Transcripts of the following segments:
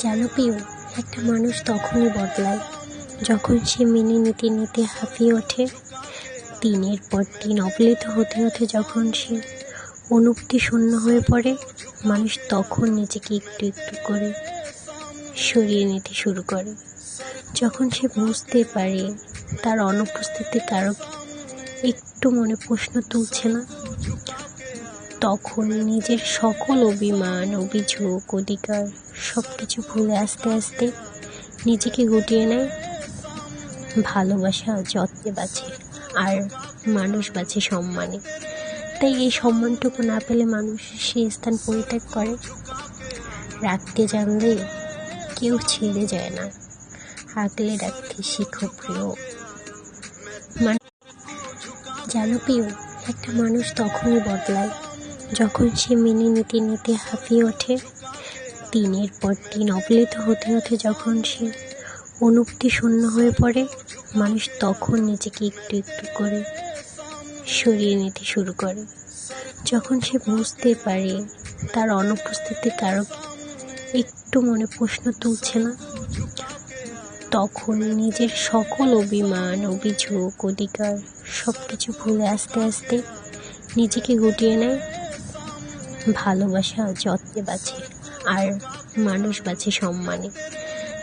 জানো প্রিয়, একটা মানুষ তখনই বদলায় যখন সে মেনে নিতে নিতে হাঁপিয়ে ওঠে। দিনের পর দিন অবহেলিত হতে হতে যখন সে অনুভূতি শূন্য হয়ে পড়ে, মানুষ তখন নিজেকে একটু একটু করে সরিয়ে নিতে শুরু করে। যখন সে বুঝতে পারে তার অনুপস্থিতি কারো একটু মনে প্রশ্ন তুলছে না, তখন নিজের সকল অভিমান, অভিযোগ, অধিকার সব কিছু ভুলে আস্তে আস্তে নিজেকে গুটিয়ে নেয়। ভালোবাসা যত্নে বাঁচে, আর মানুষ বাঁচে সম্মানে। তাই এই সম্মানটুকু না পেলে মানুষ সেই স্থান পরিত্যাগ করে। রাখতে জানলে কেউ ছেড়ে যায় না, আগলে রাখতে শিখো প্রিয়। জানো প্রিয়, একটা মানুষ তখনই বদলায় যখন সে মেনে নিতে নিতে হাঁপিয়ে ওঠে। দিনের পর দিন অবহেলিত হতে হতে যখন সে অনুভূতি শূন্য হয়ে পড়ে, মানুষ তখন নিজেকে একটু একটু করে সরিয়ে নিতে শুরু করে। যখন সে বুঝতে পারে তার অনুপস্থিতি কারো একটু মনে প্রশ্ন তুলছে না, তখন নিজের সকল অভিমান, অভিযোগ, অধিকার সব কিছু ভুলে আস্তে আস্তে নিজেকে গুটিয়ে নেয়। ভালোবাসা যত্নে বাঁচে, আর মানুষ বাঁচে সম্মানে।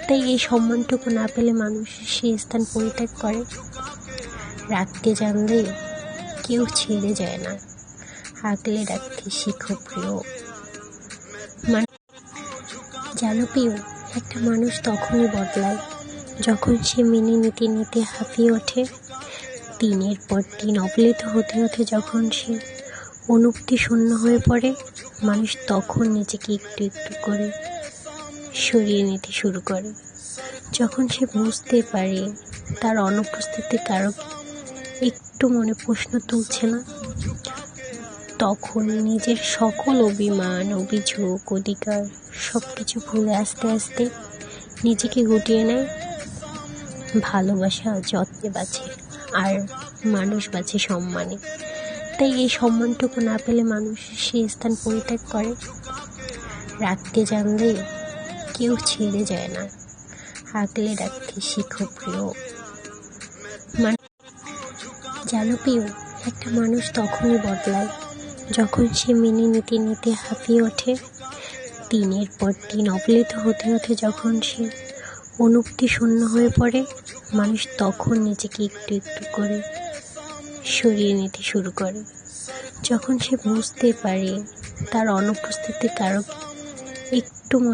তাই এই সম্মানটুকু না পেলে মানুষ সেই স্থান পরিত্যাগ করে। রাখতে জানলে কেউ ছেড়ে যায় না, আগলে রাখতে শিখো প্রিয়। জানো প্রিয়, একটা মানুষ তখনই বদলায় যখন সে মেনে নিতে নিতে হাঁপিয়ে ওঠে। দিনের পর দিন অবহেলিত হতে হতে যখন সে অনুভূতি শূন্য হয়ে পড়ে, মানুষ তখন নিজেকে একটু একটু করে সরিয়ে নিতে শুরু করে। যখন সে বুঝতে পারে তার অনুপস্থিতি কারো একটু মনে প্রশ্ন তুলছে না, তখন নিজের সকল অভিমান, অভিযোগ, অধিকার সব কিছু ভুলে আস্তে আস্তে নিজেকে গুটিয়ে নেয়। ভালোবাসা যত্নে বাঁচে, আর মানুষ বাঁচে সম্মানে। তাই এই সম্মানটুকু না পেলে মানুষ সেই স্থান পরিত্যাগ করে। রাখতে জানলে কেউ ছেড়ে যায় না, আগলে রাখতে শিখো প্রিয়। জানো প্রিয়, একটা মানুষ তখনই বদলায় যখন সে মেনে নিতে নিতে হাঁপিয়ে ওঠে। দিনের পর দিন অবহেলিত হতে হতে যখন সে অনুভূতি শূন্য হয়ে পড়ে, মানুষ তখন নিজেকে একটু একটু করে সরিয়ে নিতে শুরু করে। যখন সে বুঝতে পারে তার অনুপস্থিতি কারো একটু মনে